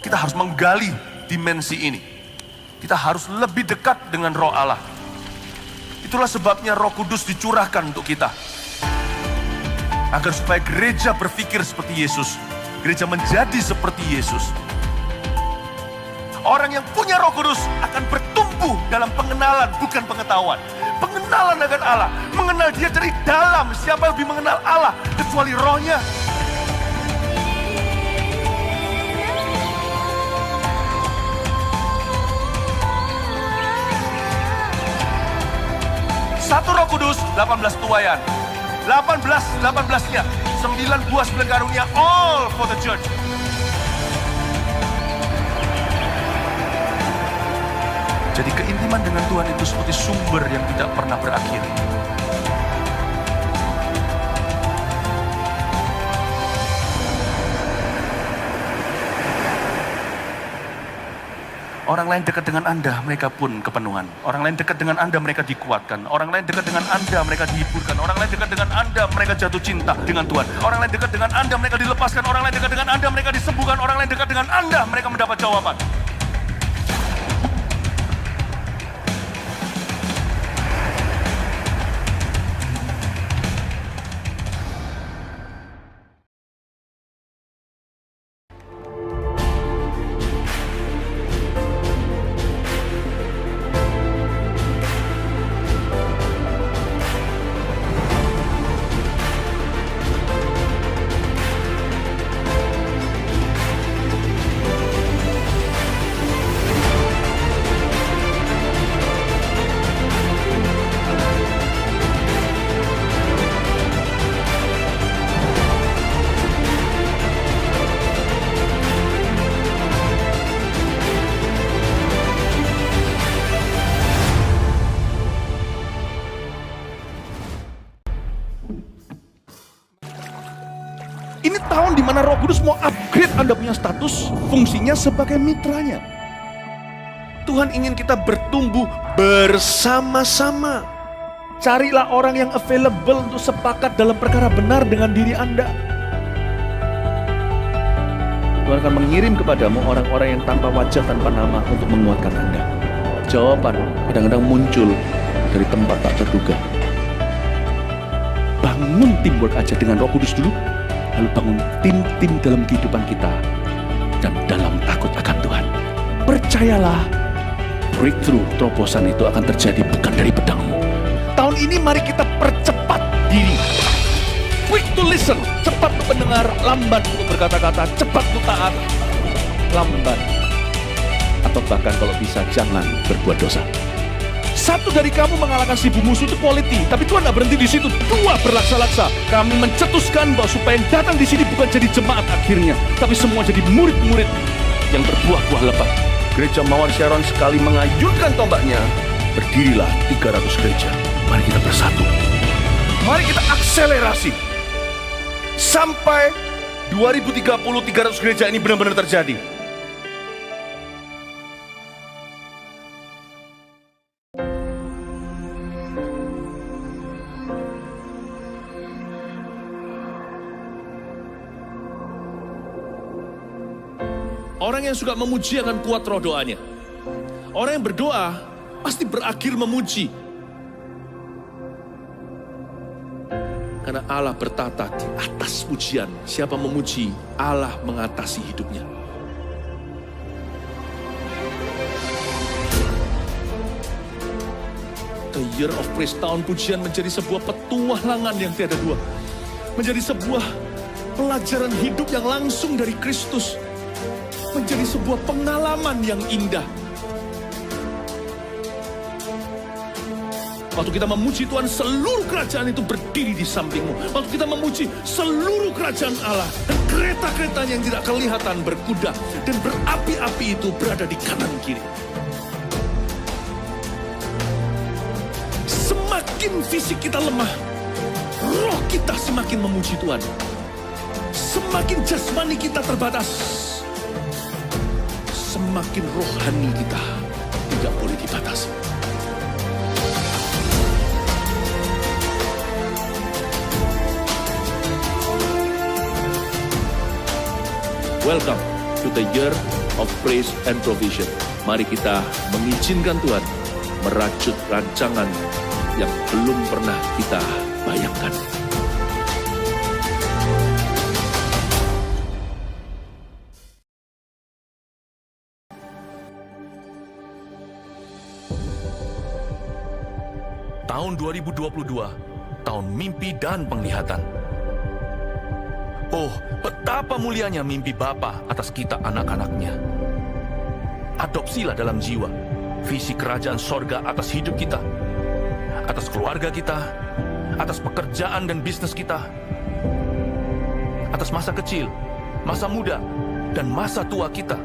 Kita harus menggali dimensi ini. Kita harus lebih dekat dengan Roh Allah. Itulah sebabnya Roh Kudus dicurahkan untuk kita. Agar supaya gereja berpikir seperti Yesus. Gereja menjadi seperti Yesus. Orang yang punya Roh Kudus akan bertumbuh dalam pengenalan, bukan pengetahuan. Pengenalan akan Allah. Mengenal Dia dari dalam. Siapa yang lebih mengenal Allah kecuali Rohnya? Satu Roh Kudus, 18 tuaian. 18-nya. 9 buah 9 karunia, all for the church. Jadi keintiman dengan Tuhan itu seperti sumber yang tidak pernah berakhir. Orang lain dekat dengan Anda, mereka pun kepenuhan. Orang lain dekat dengan Anda, mereka dikuatkan. Orang lain dekat dengan Anda, mereka dihiburkan. Orang lain dekat dengan Anda, mereka jatuh cinta dengan Tuhan. Orang lain dekat dengan Anda, mereka dilepaskan. Orang lain dekat dengan Anda, mereka disembuhkan. Orang lain dekat dengan Anda, mereka mendapat jawaban. Ini tahun di mana Roh Kudus mau upgrade Anda punya status, fungsinya sebagai mitranya. Tuhan ingin kita bertumbuh bersama-sama. Carilah orang yang available untuk sepakat dalam perkara benar dengan diri Anda. Tuhan akan mengirim kepadamu orang-orang yang tanpa wajah, tanpa nama untuk menguatkan Anda. Jawaban kadang-kadang muncul dari tempat tak terduga. Bangun teamwork aja dengan Roh Kudus dulu. Lalu bangun tim-tim dalam kehidupan kita dan dalam takut akan Tuhan. Percayalah, breakthrough, terobosan itu akan terjadi bukan dari pedangmu. Tahun ini mari kita percepat diri. Quick to listen, cepat untuk mendengar, lambat untuk berkata-kata, cepat untuk taat, lambat. Atau bahkan kalau bisa jangan berbuat dosa. Satu dari kamu mengalahkan 1000 musuh itu quality, tapi Tuhan tidak berhenti di situ. 2 berlaksa-laksa. Kami mencetuskan bahwa supaya yang datang di sini bukan jadi jemaat akhirnya, tapi semua jadi murid-murid yang berbuah-buah lebat. Gereja Mawar Sharon sekali mengayunkan tombaknya, berdirilah 300 gereja. Mari kita bersatu. Mari kita akselerasi sampai 2030 300 gereja ini benar-benar terjadi. Orang yang suka memuji akan kuat roh doanya. Orang yang berdoa pasti berakhir memuji. Karena Allah bertata di atas pujian. Siapa memuji, Allah mengatasi hidupnya. The Year of Praise, tahun pujian menjadi sebuah petualangan yang tiada dua. Menjadi sebuah pelajaran hidup yang langsung dari Kristus. Menjadi sebuah pengalaman yang indah. Waktu kita memuji Tuhan, seluruh kerajaan itu berdiri di sampingmu. Waktu kita memuji seluruh kerajaan Allah, dan kereta-keretanya yang tidak kelihatan berkuda, dan berapi-api itu berada di kanan kiri. Semakin fisik kita lemah, roh kita semakin memuji Tuhan. Semakin jasmani kita terbatas, semakin rohani kita tidak boleh dibatasi. Welcome to the Year of praise and provision. Mari kita mengizinkan Tuhan merajut rancangan yang belum pernah kita bayangkan. Tahun 2022, tahun mimpi dan penglihatan. Oh, betapa mulianya mimpi Bapa atas kita anak-anaknya. Adopsilah dalam jiwa visi kerajaan sorga atas hidup kita, atas keluarga kita, atas pekerjaan dan bisnis kita, atas masa kecil, masa muda, dan masa tua kita.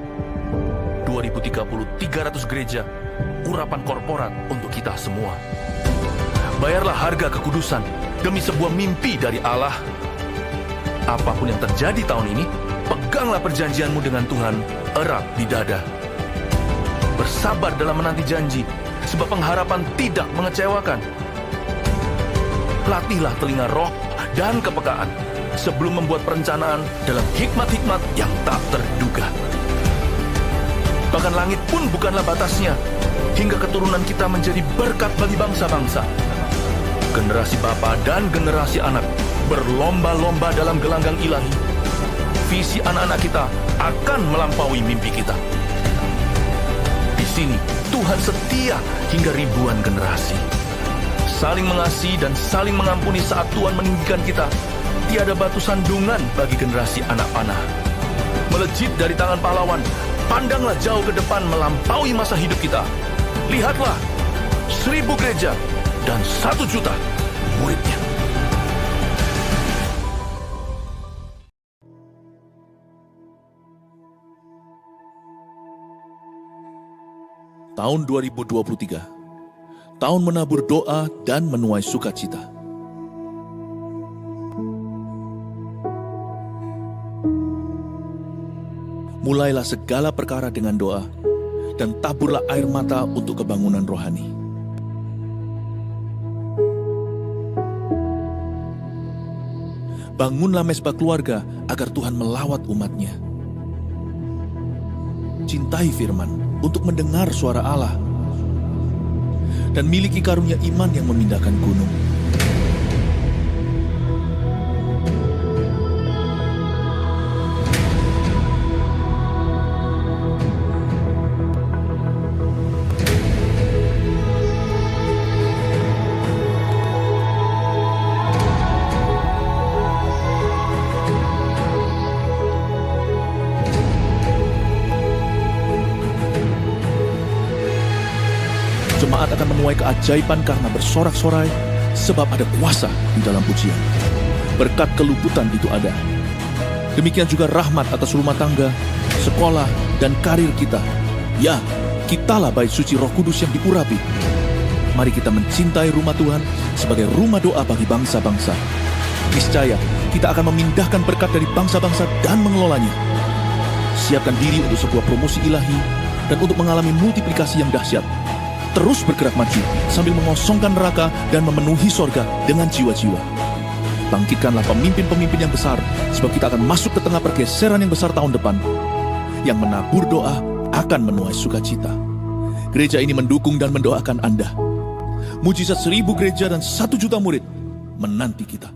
2030, 300 gereja, urapan korporat untuk kita semua. Bayarlah harga kekudusan demi sebuah mimpi dari Allah. Apapun yang terjadi tahun ini, peganglah perjanjianmu dengan Tuhan erat di dada. Bersabar dalam menanti janji, sebab pengharapan tidak mengecewakan. Latihlah telinga roh dan kepekaan sebelum membuat perencanaan dalam hikmat-hikmat yang tak terduga. Bahkan langit pun bukanlah batasnya, hingga keturunan kita menjadi berkat bagi bangsa-bangsa. Generasi bapa dan generasi anak berlomba-lomba dalam gelanggang ilahi. Visi anak-anak kita akan melampaui mimpi kita. Di sini Tuhan setia hingga ribuan generasi. Saling mengasihi dan saling mengampuni saat Tuhan meninggikan kita. Tiada batu sandungan bagi generasi anak panah. Melejit dari tangan pahlawan, pandanglah jauh ke depan melampaui masa hidup kita. Lihatlah, 1000 gereja dan 1 juta muridnya. Tahun 2023, tahun menabur doa dan menuai sukacita. Mulailah segala perkara dengan doa, dan taburlah air mata untuk kebangunan rohani. Bangunlah mezbah keluarga agar Tuhan melawat umatnya. Cintai firman untuk mendengar suara Allah, dan miliki karunia iman yang memindahkan gunung. Jemaat akan menuai keajaiban karena bersorak-sorai, sebab ada kuasa di dalam pujian. Berkat keluputan itu ada. Demikian juga rahmat atas rumah tangga, sekolah, dan karir kita. Ya, kitalah bait suci Roh Kudus yang diurapi. Mari kita mencintai rumah Tuhan sebagai rumah doa bagi bangsa-bangsa. Niscaya kita akan memindahkan berkat dari bangsa-bangsa dan mengelolanya. Siapkan diri untuk sebuah promosi ilahi dan untuk mengalami multiplikasi yang dahsyat. Terus bergerak maju sambil mengosongkan neraka dan memenuhi sorga dengan jiwa-jiwa. Bangkitkanlah pemimpin-pemimpin yang besar, sebab kita akan masuk ke tengah pergeseran yang besar tahun depan. Yang menabur doa akan menuai sukacita. Gereja ini mendukung dan mendoakan Anda. Mujizat 1000 gereja dan 1 juta murid menanti kita.